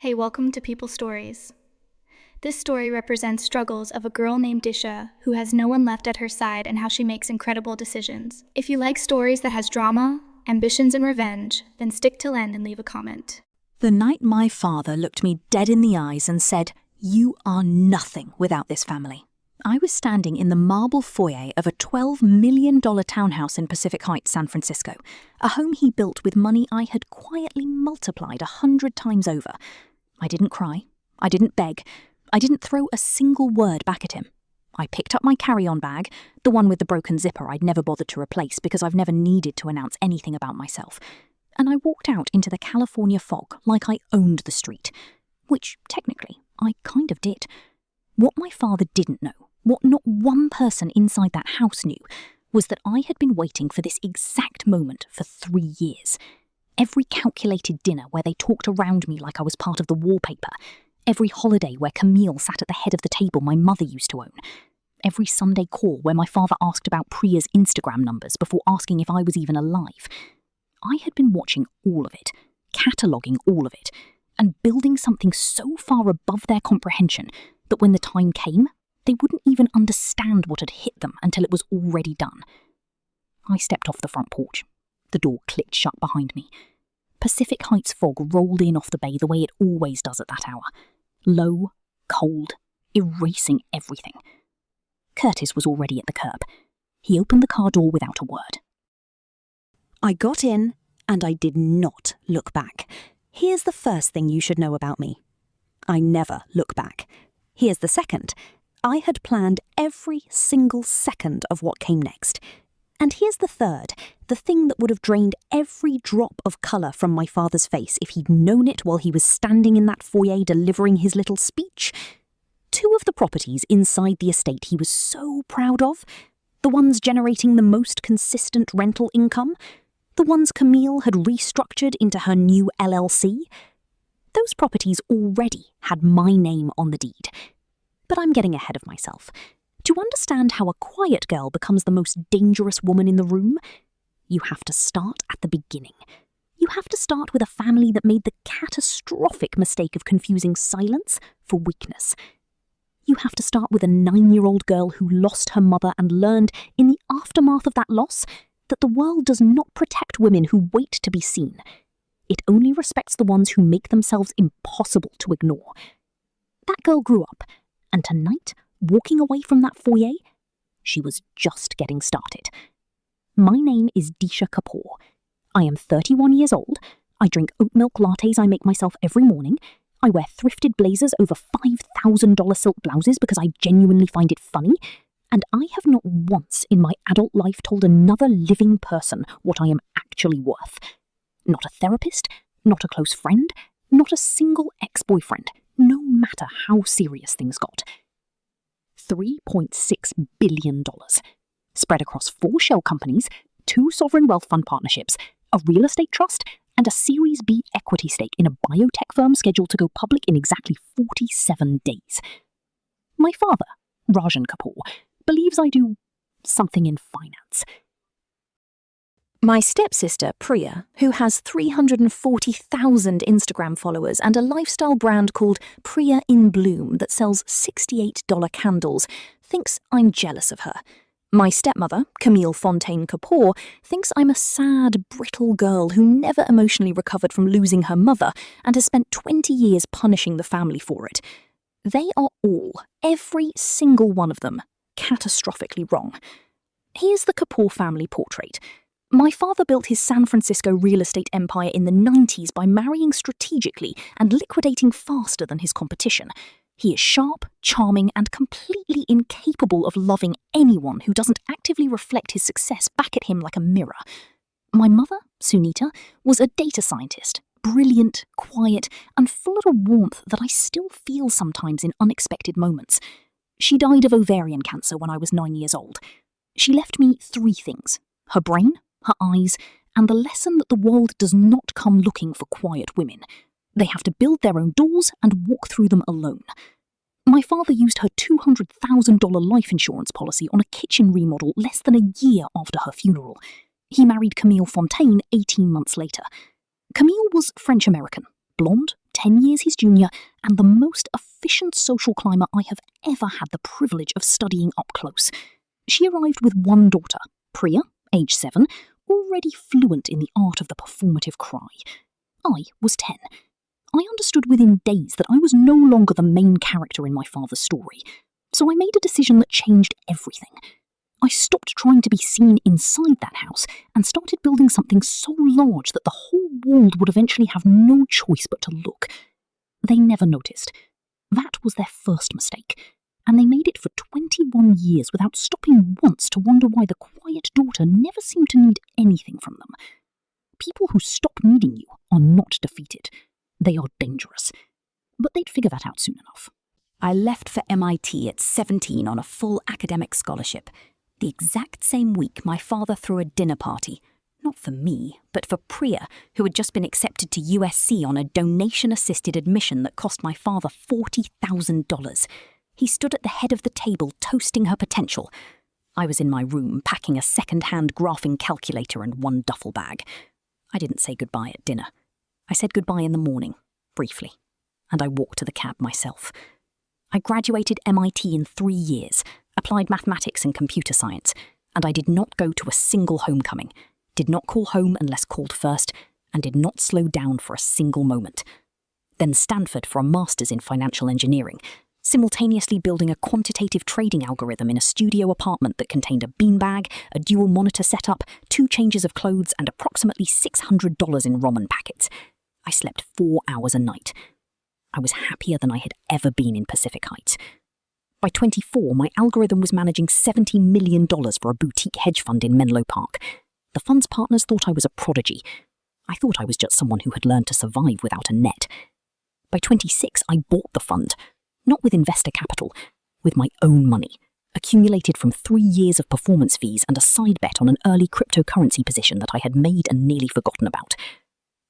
Hey, welcome to People Stories. This story represents struggles of a girl named Disha who has no one left at her side and how she makes incredible decisions. If you like stories that has drama, ambitions, and revenge, then stick till end and leave a comment. The night my father looked me dead in the eyes and said, "You are nothing without this family," I was standing in the marble foyer of a $12 million townhouse in Pacific Heights, San Francisco, a home he built with money I had quietly multiplied 100 times over. I didn't cry. I didn't beg. I didn't throw a single word back at him. I picked up my carry-on bag, the one with the broken zipper I'd never bothered to replace because I've never needed to announce anything about myself, and I walked out into the California fog like I owned the street, which, technically, I kind of did. What my father didn't know, what not one person inside that house knew, was that I had been waiting for this exact moment for 3 years. Every calculated dinner where they talked around me like I was part of the wallpaper, every holiday where Camille sat at the head of the table my mother used to own, every Sunday call where my father asked about Priya's Instagram numbers before asking if I was even alive. I had been watching all of it, cataloguing all of it, and building something so far above their comprehension that when the time came, they wouldn't even understand what had hit them until it was already done. I stepped off the front porch. The door clicked shut behind me. Pacific Heights fog rolled in off the bay the way it always does at that hour. Low, cold, erasing everything. Curtis was already at the curb. He opened the car door without a word. I got in, and I did not look back. Here's the first thing you should know about me. I never look back. Here's the second. I had planned every single second of what came next. And here's the third, the thing that would have drained every drop of colour from my father's face if he'd known it while he was standing in that foyer delivering his little speech. 2 of the properties inside the estate he was so proud of, the ones generating the most consistent rental income, the ones Camille had restructured into her new LLC, those properties already had my name on the deed. But I'm getting ahead of myself. To understand how a quiet girl becomes the most dangerous woman in the room, you have to start at the beginning. You have to start with a family that made the catastrophic mistake of confusing silence for weakness. You have to start with a 9-year-old girl who lost her mother and learned, in the aftermath of that loss, that the world does not protect women who wait to be seen. It only respects the ones who make themselves impossible to ignore. That girl grew up, and tonight, walking away from that foyer, she was just getting started. My name is Disha Kapoor. I am 31 years old. I drink oat milk lattes I make myself every morning. I wear thrifted blazers over $5,000 silk blouses because I genuinely find it funny. And I have not once in my adult life told another living person what I am actually worth. Not a therapist, not a close friend, not a single ex-boyfriend, no matter how serious things got. $3.6 billion, spread across 4 shell companies, 2 sovereign wealth fund partnerships, a real estate trust, and a Series B equity stake in a biotech firm scheduled to go public in exactly 47 days. My father, Rajan Kapoor, believes I do something in finance. My stepsister, Priya, who has 340,000 Instagram followers and a lifestyle brand called Priya in Bloom that sells $68 candles, thinks I'm jealous of her. My stepmother, Camille Fontaine Kapoor, thinks I'm a sad, brittle girl who never emotionally recovered from losing her mother and has spent 20 years punishing the family for it. They are all, every single one of them, catastrophically wrong. Here's the Kapoor family portrait. My father built his San Francisco real estate empire in the 90s by marrying strategically and liquidating faster than his competition. He is sharp, charming, and completely incapable of loving anyone who doesn't actively reflect his success back at him like a mirror. My mother, Sunita, was a data scientist, brilliant, quiet, and full of a warmth that I still feel sometimes in unexpected moments. She died of ovarian cancer when I was 9 years old. She left me 3 things: her brain, her eyes, and the lesson that the world does not come looking for quiet women. They have to build their own doors and walk through them alone. My father used her $200,000 life insurance policy on a kitchen remodel less than a year after her funeral. He married Camille Fontaine 18 months later. Camille was French-American, blonde, 10 years his junior, and the most efficient social climber I have ever had the privilege of studying up close. She arrived with one daughter, Priya, age 7, already fluent in the art of the performative cry. I was 10. I understood within days that I was no longer the main character in my father's story, so I made a decision that changed everything. I stopped trying to be seen inside that house and started building something so large that the whole world would eventually have no choice but to look. They never noticed. That was their first mistake, and they made it for 21 years without stopping once to wonder why the quiet daughter never seemed to need anything from them. People who stop needing you are not defeated. They are dangerous. But they'd figure that out soon enough. I left for MIT at 17 on a full academic scholarship. The exact same week, my father threw a dinner party. Not for me, but for Priya, who had just been accepted to USC on a donation-assisted admission that cost my father $40,000. He stood at the head of the table, toasting her potential. I was in my room, packing a second-hand graphing calculator and one duffel bag. I didn't say goodbye at dinner. I said goodbye in the morning, briefly, and I walked to the cab myself. I graduated MIT in 3 years, applied mathematics and computer science, and I did not go to a single homecoming, did not call home unless called first, and did not slow down for a single moment. Then Stanford for a master's in financial engineering, simultaneously building a quantitative trading algorithm in a studio apartment that contained a beanbag, a dual monitor setup, 2 changes of clothes, and approximately $600 in ramen packets. I slept 4 hours a night. I was happier than I had ever been in Pacific Heights. By 24, my algorithm was managing $70 million for a boutique hedge fund in Menlo Park. The fund's partners thought I was a prodigy. I thought I was just someone who had learned to survive without a net. By 26, I bought the fund, not with investor capital, with my own money, accumulated from 3 years of performance fees and a side bet on an early cryptocurrency position that I had made and nearly forgotten about.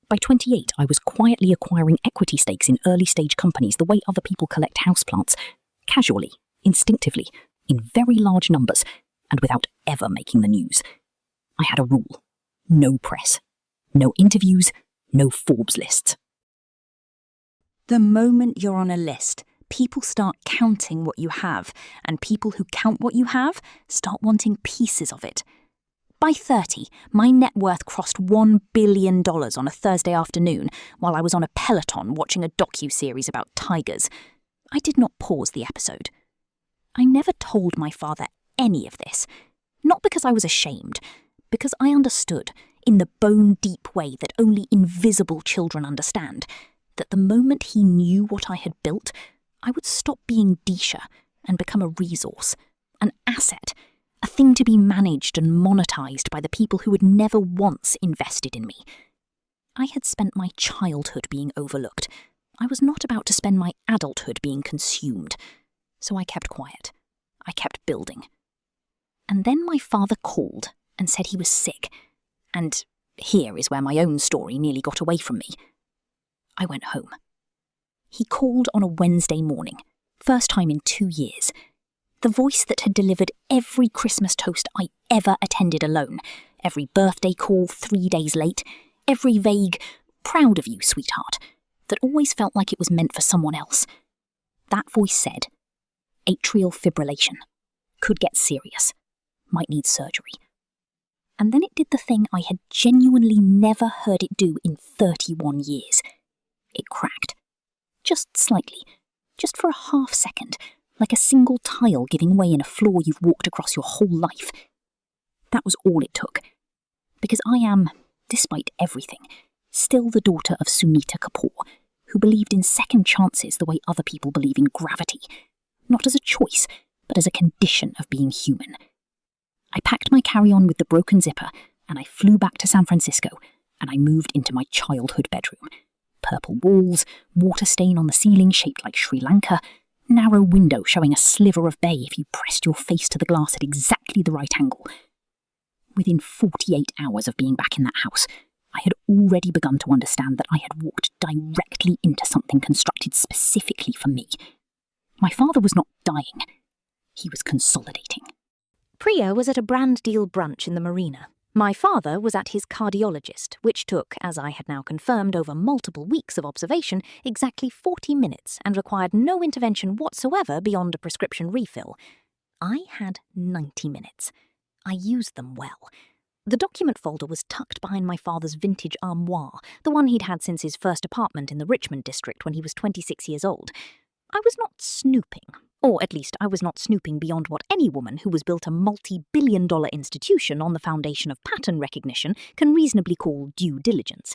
By 28, I was quietly acquiring equity stakes in early-stage companies the way other people collect houseplants, casually, instinctively, in very large numbers, and without ever making the news. I had a rule. No press. No interviews. No Forbes lists. The moment you're on a list, people start counting what you have, and people who count what you have start wanting pieces of it. By 30, my net worth crossed $1 billion on a Thursday afternoon while I was on a Peloton watching a docu-series about tigers. I did not pause the episode. I never told my father any of this, not because I was ashamed, because I understood, in the bone-deep way that only invisible children understand, that the moment he knew what I had built, I would stop being Disha and become a resource, an asset, a thing to be managed and monetized by the people who had never once invested in me. I had spent my childhood being overlooked. I was not about to spend my adulthood being consumed. So I kept quiet. I kept building. And then my father called and said he was sick. And here is where my own story nearly got away from me. I went home. He called on a Wednesday morning, first time in 2 years. The voice that had delivered every Christmas toast I ever attended alone, every birthday call 3 days late, every vague, proud of you, sweetheart, that always felt like it was meant for someone else. That voice said, atrial fibrillation, could get serious, might need surgery. And then it did the thing I had genuinely never heard it do in 31 years. It cracked. Just slightly, just for a half second, like a single tile giving way in a floor you've walked across your whole life. That was all it took. Because I am, despite everything, still the daughter of Sunita Kapoor, who believed in second chances the way other people believe in gravity, not as a choice, but as a condition of being human. I packed my carry-on with the broken zipper, and I flew back to San Francisco, and I moved into my childhood bedroom. Purple walls, water stain on the ceiling shaped like Sri Lanka, narrow window showing a sliver of bay if you pressed your face to the glass at exactly the right angle. Within 48 hours of being back in that house, I had already begun to understand that I had walked directly into something constructed specifically for me. My father was not dying. He was consolidating. Priya was at a brand deal brunch in the marina. My father was at his cardiologist, which took, as I had now confirmed over multiple weeks of observation, exactly 40 minutes and required no intervention whatsoever beyond a prescription refill. I had 90 minutes. I used them well. The document folder was tucked behind my father's vintage armoire, the one he'd had since his first apartment in the Richmond district when he was 26 years old. I was not snooping, or at least I was not snooping beyond what any woman who has built a multi-billion-dollar institution on the foundation of pattern recognition can reasonably call due diligence.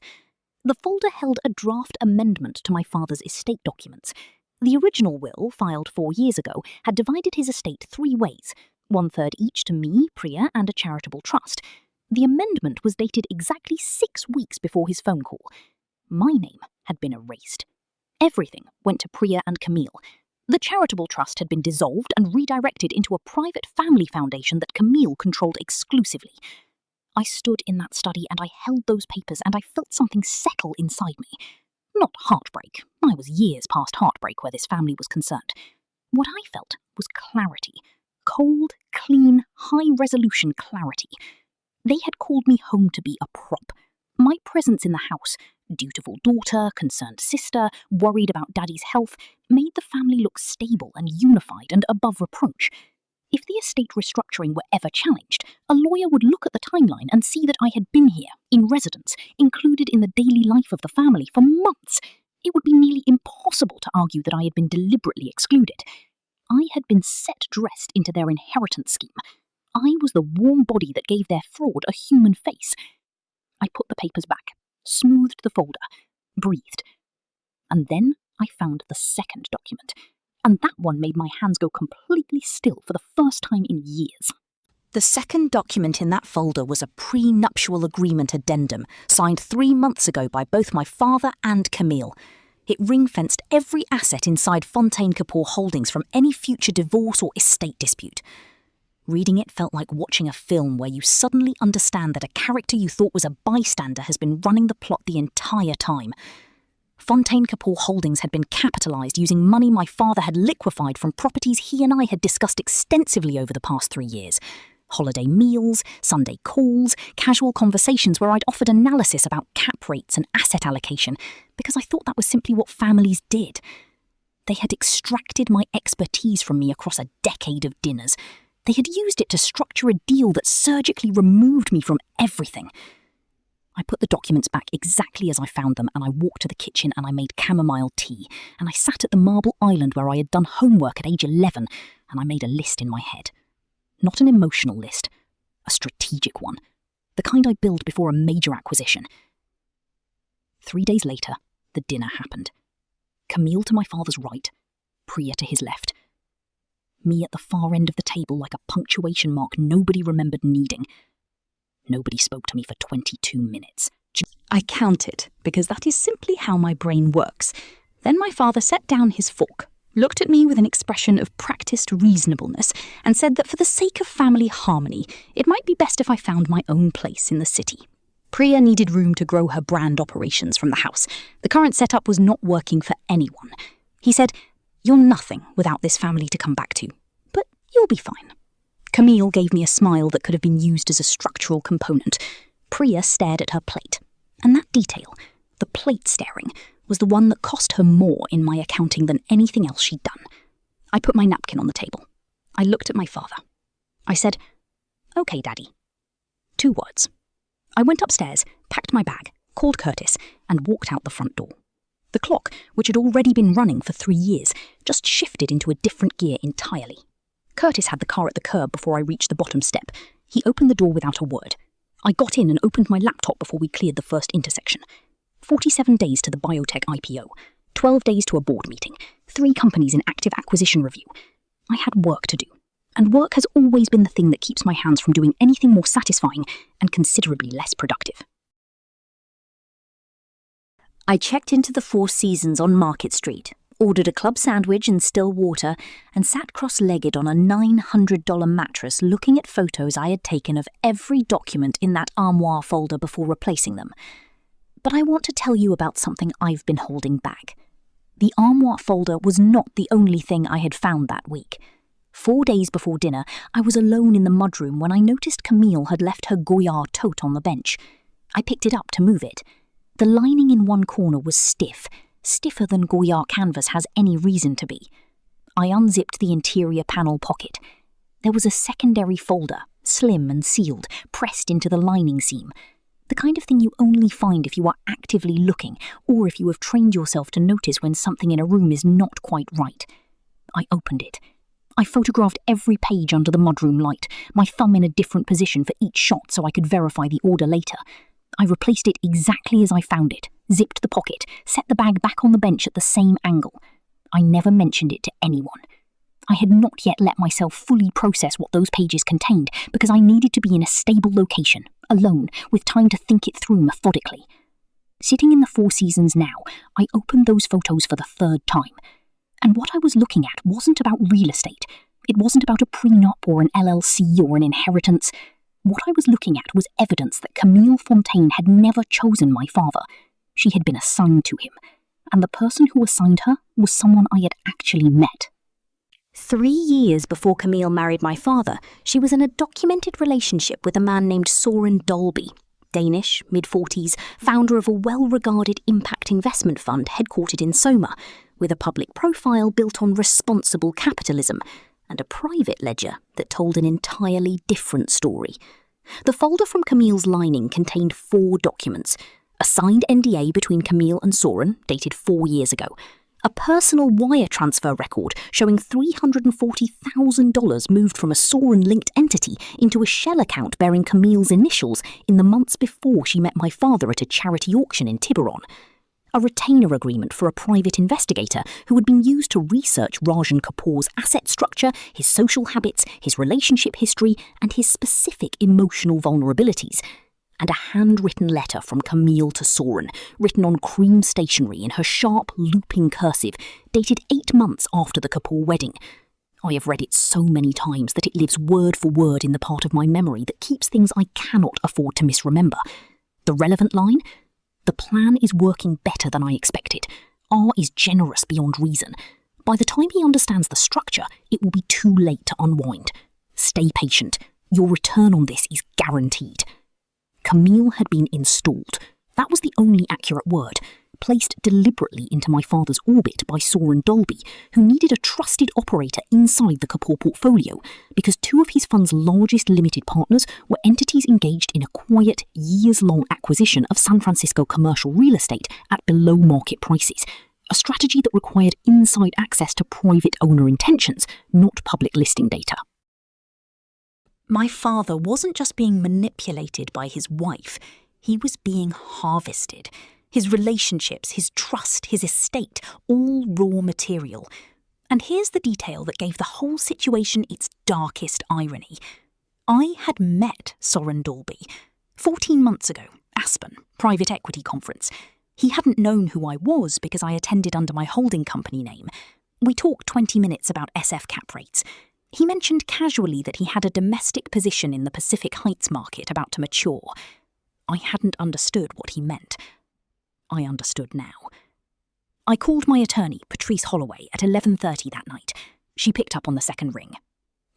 The folder held a draft amendment to my father's estate documents. The original will, filed 4 years ago, had divided his estate 3 ways, 1/3 each to me, Priya, and a charitable trust. The amendment was dated exactly 6 weeks before his phone call. My name had been erased. Everything went to Priya and Camille. The charitable trust had been dissolved and redirected into a private family foundation that Camille controlled exclusively. I stood in that study and I held those papers and I felt something settle inside me. Not heartbreak. I was years past heartbreak where this family was concerned. What I felt was clarity. Cold, clean, high-resolution clarity. They had called me home to be a prop. My presence in the house, dutiful daughter, concerned sister, worried about Daddy's health, made the family look stable and unified and above reproach. If the estate restructuring were ever challenged, a lawyer would look at the timeline and see that I had been here, in residence, included in the daily life of the family for months. It would be nearly impossible to argue that I had been deliberately excluded. I had been set-dressed into their inheritance scheme. I was the warm body that gave their fraud a human face. I put the papers back, smoothed the folder, breathed. And then I found the second document. And that one made my hands go completely still for the first time in years. The second document in that folder was a prenuptial agreement addendum, signed 3 months ago by both my father and Camille. It ring-fenced every asset inside Fontaine Kapoor Holdings from any future divorce or estate dispute. Reading it felt like watching a film where you suddenly understand that a character you thought was a bystander has been running the plot the entire time. Fontaine Kapoor Holdings had been capitalised using money my father had liquefied from properties he and I had discussed extensively over the past 3 years. Holiday meals, Sunday calls, casual conversations where I'd offered analysis about cap rates and asset allocation, because I thought that was simply what families did. They had extracted my expertise from me across a decade of dinners. They had used it to structure a deal that surgically removed me from everything. I put the documents back exactly as I found them, and I walked to the kitchen and I made chamomile tea, and I sat at the marble island where I had done homework at age 11, and I made a list in my head. Not an emotional list, a strategic one, the kind I build before a major acquisition. 3 days later, the dinner happened. Camille to my father's right, Priya to his left. Me at the far end of the table like a punctuation mark nobody remembered needing. Nobody spoke to me for 22 minutes. I counted, because that is simply how my brain works. Then my father set down his fork, looked at me with an expression of practiced reasonableness, and said that for the sake of family harmony, it might be best if I found my own place in the city. Priya needed room to grow her brand operations from the house. The current setup was not working for anyone. He said, "You're nothing without this family to come back to, but you'll be fine." Camille gave me a smile that could have been used as a structural component. Priya stared at her plate. And that detail, the plate staring, was the one that cost her more in my accounting than anything else she'd done. I put my napkin on the table. I looked at my father. I said, "Okay, Daddy." 2 words. I went upstairs, packed my bag, called Curtis, and walked out the front door. The clock, which had already been running for 3 years, just shifted into a different gear entirely. Curtis had the car at the curb before I reached the bottom step. He opened the door without a word. I got in and opened my laptop before we cleared the first intersection. 47 days to the biotech IPO, 12 days to a board meeting, 3 companies in active acquisition review. I had work to do, and work has always been the thing that keeps my hands from doing anything more satisfying and considerably less productive. I checked into the Four Seasons on Market Street, ordered a club sandwich and still water, and sat cross-legged on a $900 mattress looking at photos I had taken of every document in that armoire folder before replacing them. But I want to tell you about something I've been holding back. The armoire folder was not the only thing I had found that week. 4 days before dinner, I was alone in the mudroom when I noticed Camille had left her Goyard tote on the bench. I picked it up to move it. The lining in one corner was stiff, stiffer than Goyard canvas has any reason to be. I unzipped the interior panel pocket. There was a secondary folder, slim and sealed, pressed into the lining seam. The kind of thing you only find if you are actively looking, or if you have trained yourself to notice when something in a room is not quite right. I opened it. I photographed every page under the mudroom light, my thumb in a different position for each shot so I could verify the order later. I replaced it exactly as I found it, zipped the pocket, set the bag back on the bench at the same angle. I never mentioned it to anyone. I had not yet let myself fully process what those pages contained because I needed to be in a stable location, alone, with time to think it through methodically. Sitting in the Four Seasons now, I opened those photos for the third time. And what I was looking at wasn't about real estate. It wasn't about a prenup or an LLC or an inheritance. What I was looking at was evidence that Camille Fontaine had never chosen my father. She had been assigned to him. And the person who assigned her was someone I had actually met. 3 years before Camille married my father, she was in a documented relationship with a man named Soren Dolby, Danish, mid-40s, founder of a well-regarded impact investment fund headquartered in Soma, with a public profile built on responsible capitalism, and a private ledger that told an entirely different story. The folder from Camille's lining contained 4 documents: a signed NDA between Camille and Soren, dated 4 years ago, a personal wire transfer record showing $340,000 moved from a Soren-linked entity into a shell account bearing Camille's initials in the months before she met my father at a charity auction in Tiburon, a retainer agreement for a private investigator who had been used to research Rajan Kapoor's asset structure, his social habits, his relationship history, and his specific emotional vulnerabilities, and a handwritten letter from Camille to Soren, written on cream stationery in her sharp, looping cursive, dated 8 months after the Kapoor wedding. I have read it so many times that it lives word for word in the part of my memory that keeps things I cannot afford to misremember. The relevant line? The plan is working better than I expected. R is generous beyond reason. By the time he understands the structure, it will be too late to unwind. Stay patient. Your return on this is guaranteed. Camille had been installed. That was the only accurate word. Placed deliberately into my father's orbit by Soren Dolby, who needed a trusted operator inside the Kapoor portfolio, because 2 of his fund's largest limited partners were entities engaged in a quiet, years-long acquisition of San Francisco commercial real estate at below-market prices, a strategy that required inside access to private owner intentions, not public listing data. My father wasn't just being manipulated by his wife, he was being harvested. His relationships, his trust, his estate, all raw material. And here's the detail that gave the whole situation its darkest irony. I had met Soren Dolby 14 months ago, Aspen, private equity conference. He hadn't known who I was because I attended under my holding company name. We talked 20 minutes about SF cap rates. He mentioned casually that he had a domestic position in the Pacific Heights market about to mature. I hadn't understood what he meant. I understood now. I called my attorney, Patrice Holloway, at 11:30 that night. She picked up on the second ring.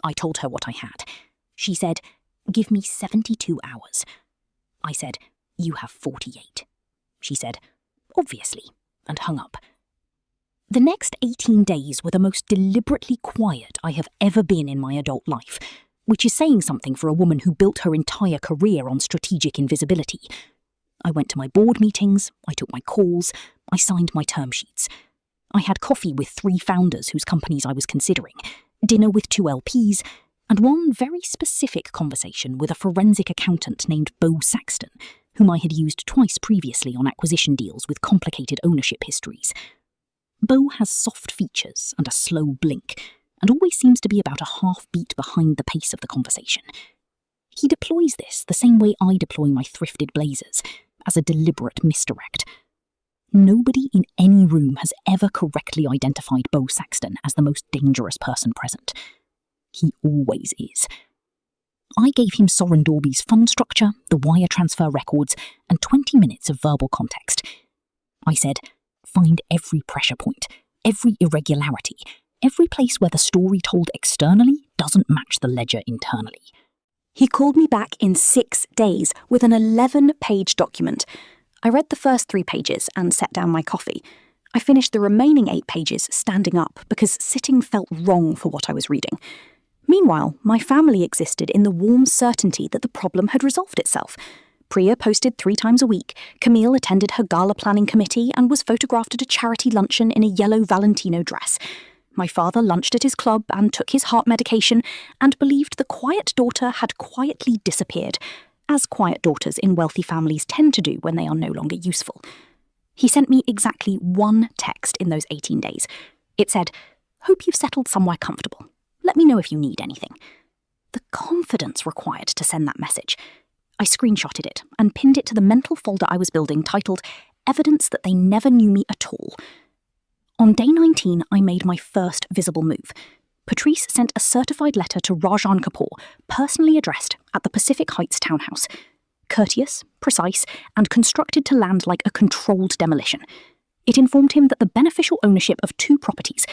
I told her what I had. She said, "Give me 72 hours. I said, "You have 48. She said, "Obviously," and hung up. The next 18 days were the most deliberately quiet I have ever been in my adult life, which is saying something for a woman who built her entire career on strategic invisibility. I went to my board meetings, I took my calls, I signed my term sheets. I had coffee with 3 founders whose companies I was considering, dinner with 2 LPs, and one very specific conversation with a forensic accountant named Bo Saxton, whom I had used twice previously on acquisition deals with complicated ownership histories. Bo has soft features and a slow blink, and always seems to be about a half beat behind the pace of the conversation. He deploys this the same way I deploy my thrifted blazers, as a deliberate misdirect. Nobody in any room has ever correctly identified Bo Saxton as the most dangerous person present. He always is. I gave him Soren Dolby's fund structure, the wire transfer records, and 20 minutes of verbal context. I said, "Find every pressure point, every irregularity, every place where the story told externally doesn't match the ledger internally. He called me back in 6 days with an 11-page document. I read the first 3 pages and set down my coffee. I finished the remaining 8 pages standing up because sitting felt wrong for what I was reading. Meanwhile, my family existed in the warm certainty that the problem had resolved itself. Priya posted 3 times a week, Camille attended her gala planning committee and was photographed at a charity luncheon in a yellow Valentino dress. My father lunched at his club and took his heart medication and believed the quiet daughter had quietly disappeared, as quiet daughters in wealthy families tend to do when they are no longer useful. He sent me exactly 1 text in those 18 days. It said, "Hope you've settled somewhere comfortable. Let me know if you need anything." The confidence required to send that message. I screenshotted it and pinned it to the mental folder I was building titled Evidence That They Never Knew Me at All. On day 19, I made my first visible move. Patrice sent a certified letter to Rajan Kapoor, personally addressed at the Pacific Heights townhouse. Courteous, precise, and constructed to land like a controlled demolition. It informed him that the beneficial ownership of 2 properties,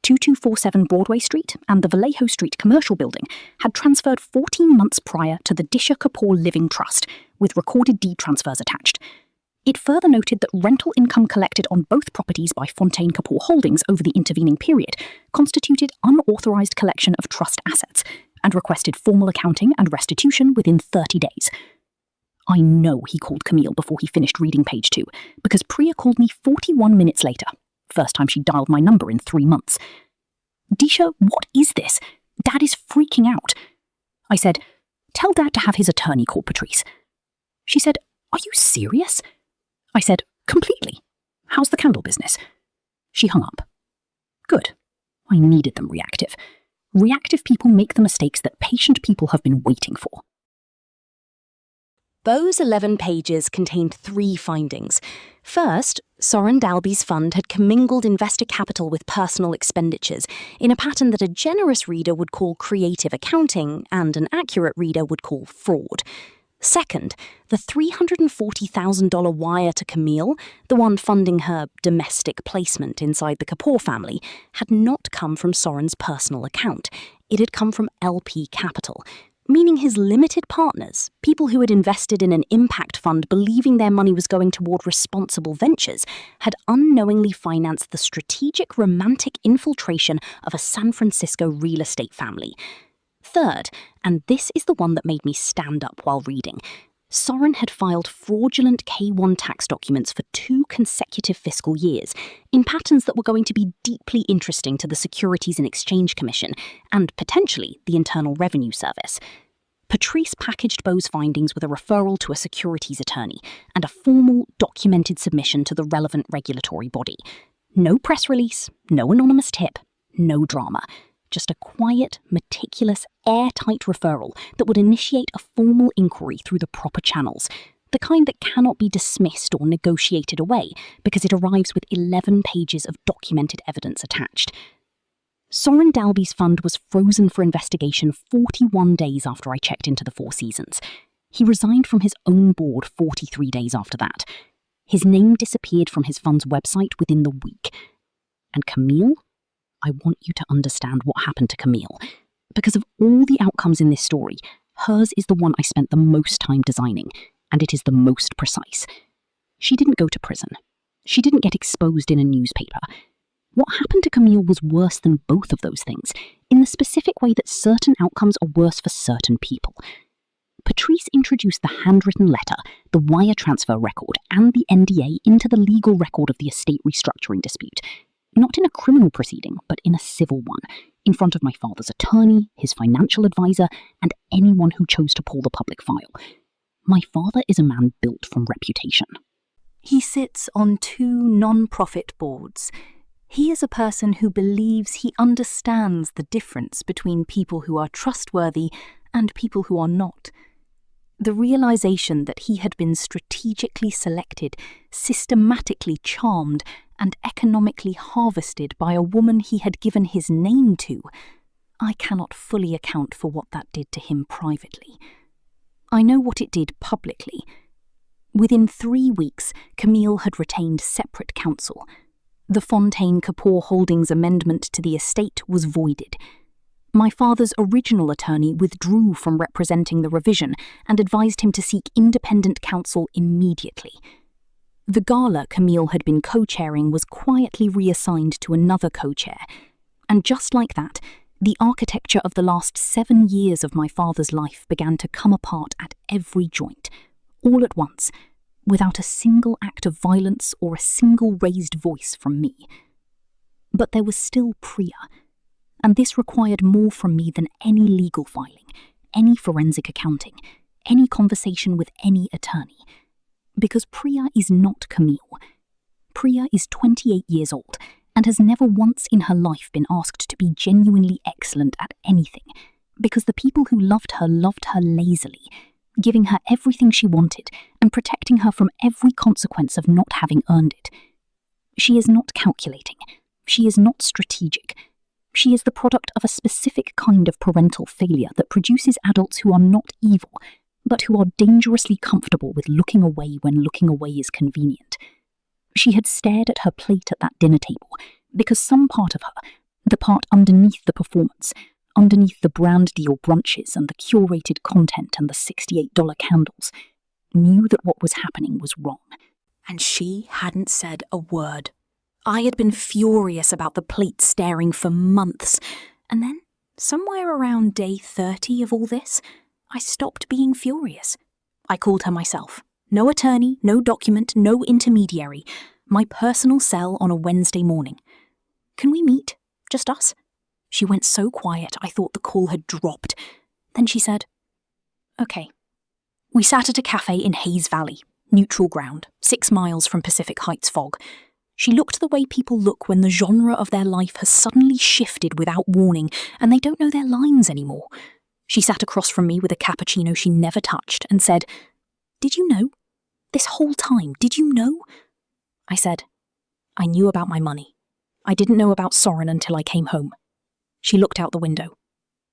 2247 Broadway Street and the Vallejo Street commercial building, had transferred 14 months prior to the Disha Kapoor Living Trust, with recorded deed transfers attached. It further noted that rental income collected on both properties by Fontaine Kapoor Holdings over the intervening period constituted unauthorized collection of trust assets, and requested formal accounting and restitution within 30 days. I know he called Camille before he finished reading page 2, because Priya called me 41 minutes later. First time she dialed my number in 3 months. "Disha, what is this? Dad is freaking out." I said, "Tell Dad to have his attorney call Patrice." She said, "Are you serious?" I said, "Completely. How's the candle business?" She hung up. Good. I needed them reactive. Reactive people make the mistakes that patient people have been waiting for. Those 11 pages contained 3 findings. First, Soren Dalby's fund had commingled investor capital with personal expenditures in a pattern that a generous reader would call creative accounting and an accurate reader would call fraud. Second, the $340,000 wire to Camille, the one funding her domestic placement inside the Kapoor family, had not come from Soren's personal account. It had come from LP Capital, meaning his limited partners, people who had invested in an impact fund believing their money was going toward responsible ventures, had unknowingly financed the strategic romantic infiltration of a San Francisco real estate family. Third, and this is the one that made me stand up while reading, Soren had filed fraudulent K-1 tax documents for 2 consecutive fiscal years, in patterns that were going to be deeply interesting to the Securities and Exchange Commission, and potentially the Internal Revenue Service. Patrice packaged Beau's findings with a referral to a securities attorney, and a formal, documented submission to the relevant regulatory body. No press release, no anonymous tip, no drama. Just a quiet, meticulous, airtight referral that would initiate a formal inquiry through the proper channels, the kind that cannot be dismissed or negotiated away because it arrives with 11 pages of documented evidence attached. Soren Dalby's fund was frozen for investigation 41 days after I checked into the Four Seasons. He resigned from his own board 43 days after that. His name disappeared from his fund's website within the week. And Camille? I want you to understand what happened to Camille. Because of all the outcomes in this story, hers is the one I spent the most time designing, and it is the most precise. She didn't go to prison. She didn't get exposed in a newspaper. What happened to Camille was worse than both of those things, in the specific way that certain outcomes are worse for certain people. Patrice introduced the handwritten letter, the wire transfer record, and the NDA into the legal record of the estate restructuring dispute. Not in a criminal proceeding, but in a civil one, in front of my father's attorney, his financial advisor, and anyone who chose to pull the public file. My father is a man built from reputation. He sits on 2 non-profit boards. He is a person who believes he understands the difference between people who are trustworthy and people who are not. The realization that he had been strategically selected, systematically charmed, and economically harvested by a woman he had given his name to, I cannot fully account for what that did to him privately. I know what it did publicly. Within 3 weeks, Camille had retained separate counsel. The Fontaine-Kapoor Holdings amendment to the estate was voided. My father's original attorney withdrew from representing the revision and advised him to seek independent counsel immediately. The gala Camille had been co-chairing was quietly reassigned to another co-chair, and just like that, the architecture of the last 7 years of my father's life began to come apart at every joint, all at once, without a single act of violence or a single raised voice from me. But there was still Priya, and this required more from me than any legal filing, any forensic accounting, any conversation with any attorney. Because Priya is not Camille. Priya is 28 years old and has never once in her life been asked to be genuinely excellent at anything, because the people who loved her lazily, giving her everything she wanted and protecting her from every consequence of not having earned it. She is not calculating. She is not strategic. She is the product of a specific kind of parental failure that produces adults who are not evil, but who are dangerously comfortable with looking away when looking away is convenient. She had stared at her plate at that dinner table because some part of her, the part underneath the performance, underneath the brand deal brunches and the curated content and the $68 candles, knew that what was happening was wrong. And she hadn't said a word. I had been furious about the plate staring for months, and then, somewhere around day 30 of all this, I stopped being furious. I called her myself. No attorney, no document, no intermediary. My personal cell on a Wednesday morning. Can we meet? Just us? She went so quiet I thought the call had dropped. Then she said, "Okay." We sat at a cafe in Hayes Valley, neutral ground, 6 miles from Pacific Heights fog. She looked the way people look when the genre of their life has suddenly shifted without warning and they don't know their lines anymore. She sat across from me with a cappuccino she never touched and said, "Did you know? This whole time, did you know?" I said, "I knew about my money. I didn't know about Soren until I came home." She looked out the window.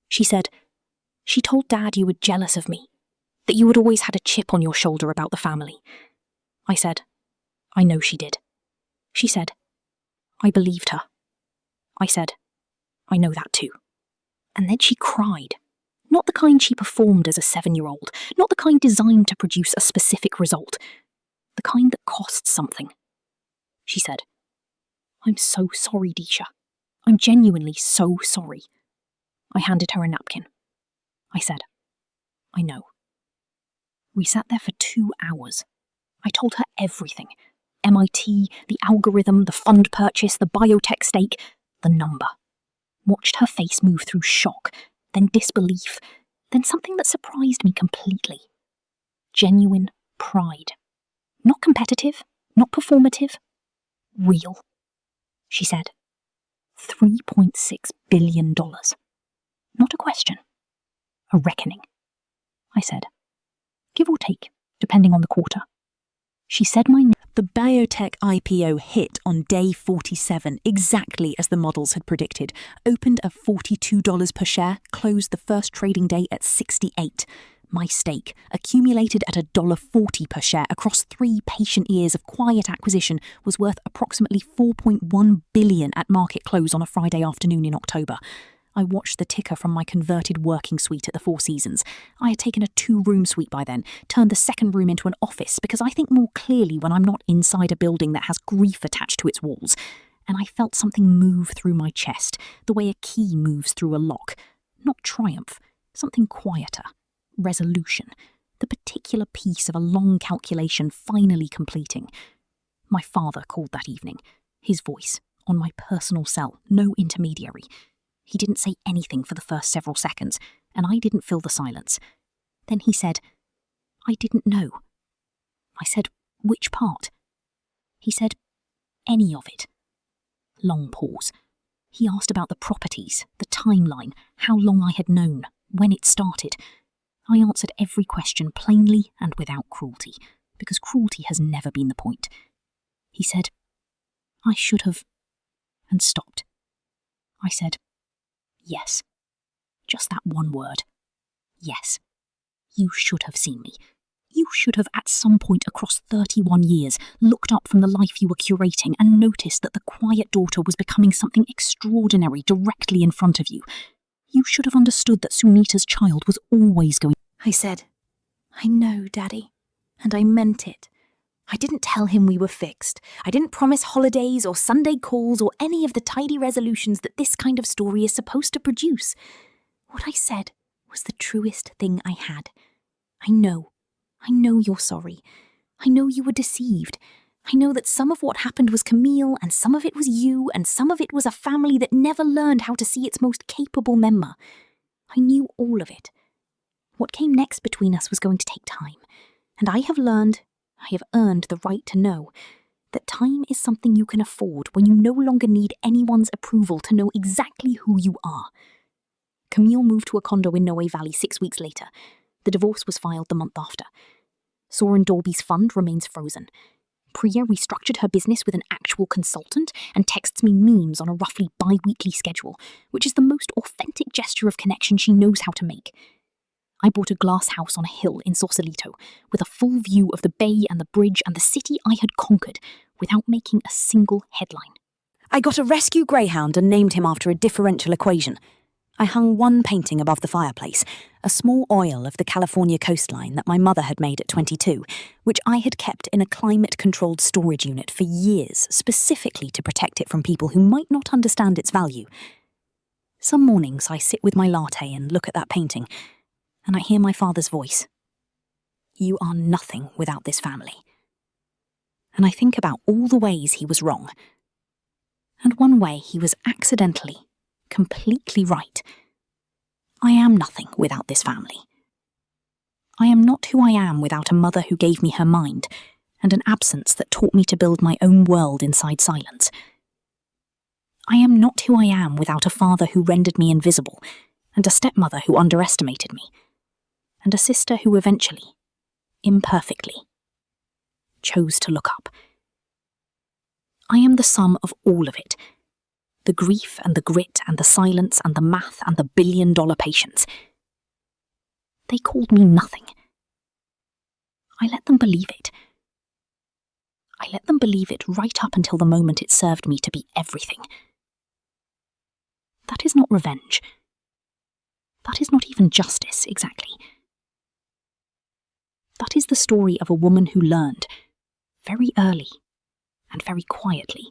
She said, "She told Dad you were jealous of me, that you had always had a chip on your shoulder about the family." I said, "I know she did." She said, "I believed her." I said, "I know that too." And then she cried. Not the kind she performed as a 7-year-old, not the kind designed to produce a specific result, the kind that costs something. She said, "I'm so sorry, Disha. I'm genuinely so sorry." I handed her a napkin. I said, "I know." We sat there for 2 hours. I told her everything. MIT, the algorithm, the fund purchase, the biotech stake, the number. Watched her face move through shock, then disbelief, then something that surprised me completely. Genuine pride. Not competitive, not performative. Real. She said, $3.6 billion. Not a question. A reckoning. I said, "Give or take, depending on the quarter." She said my name. The biotech IPO hit on day 47, exactly as the models had predicted. Opened at $42 per share, closed the first trading day at 68. My stake, accumulated at $1.40 per share across 3 patient years of quiet acquisition, was worth approximately $4.1 billion at market close on a Friday afternoon in October. I watched the ticker from my converted working suite at the Four Seasons. I had taken a 2-room suite by then, turned the second room into an office because I think more clearly when I'm not inside a building that has grief attached to its walls. And I felt something move through my chest, the way a key moves through a lock. Not triumph, something quieter. Resolution. The particular piece of a long calculation finally completing. My father called that evening. His voice, on my personal cell, no intermediary. He didn't say anything for the first several seconds, and I didn't fill the silence. Then he said, "I didn't know." I said, "Which part?" He said, "Any of it." Long pause. He asked about the properties, the timeline, how long I had known, when it started. I answered every question plainly and without cruelty, because cruelty has never been the point. He said, "I should have," and stopped. I said, "Yes." Just that one word. Yes. You should have seen me. You should have, at some point across 31 years, looked up from the life you were curating and noticed that the quiet daughter was becoming something extraordinary directly in front of you. You should have understood that Sunita's child was always going. I said, I know, Daddy, and I meant it. I didn't tell him we were fixed. I didn't promise holidays or Sunday calls or any of the tidy resolutions that this kind of story is supposed to produce. What I said was the truest thing I had. I know you're sorry. I know you were deceived. I know that some of what happened was Camille, and some of it was you, and some of it was a family that never learned how to see its most capable member. I knew all of it. What came next between us was going to take time, and I have earned the right to know that time is something you can afford when you no longer need anyone's approval to know exactly who you are. Camille moved to a condo in Noe Valley 6 weeks later. The divorce was filed the month after. Soren Dorby's fund remains frozen. Priya restructured her business with an actual consultant and texts me memes on a roughly bi-weekly schedule, which is the most authentic gesture of connection she knows how to make. I bought a glass house on a hill in Sausalito, with a full view of the bay and the bridge and the city I had conquered, without making a single headline. I got a rescue greyhound and named him after a differential equation. I hung one painting above the fireplace, a small oil of the California coastline that my mother had made at 22, which I had kept in a climate-controlled storage unit for years, specifically to protect it from people who might not understand its value. Some mornings I sit with my latte and look at that painting, and I hear my father's voice. You are nothing without this family. And I think about all the ways he was wrong. And one way he was accidentally, completely right. I am nothing without this family. I am not who I am without a mother who gave me her mind, and an absence that taught me to build my own world inside silence. I am not who I am without a father who rendered me invisible, and a stepmother who underestimated me, and a sister who eventually, imperfectly, chose to look up. I am the sum of all of it. The grief and the grit and the silence and the math and the billion-dollar patience. They called me nothing. I let them believe it. I let them believe it right up until the moment it served me to be everything. That is not revenge. That is not even justice, exactly. That is the story of a woman who learned, very early and very quietly,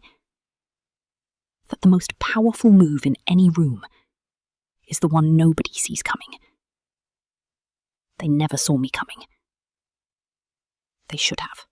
that the most powerful move in any room is the one nobody sees coming. They never saw me coming. They should have.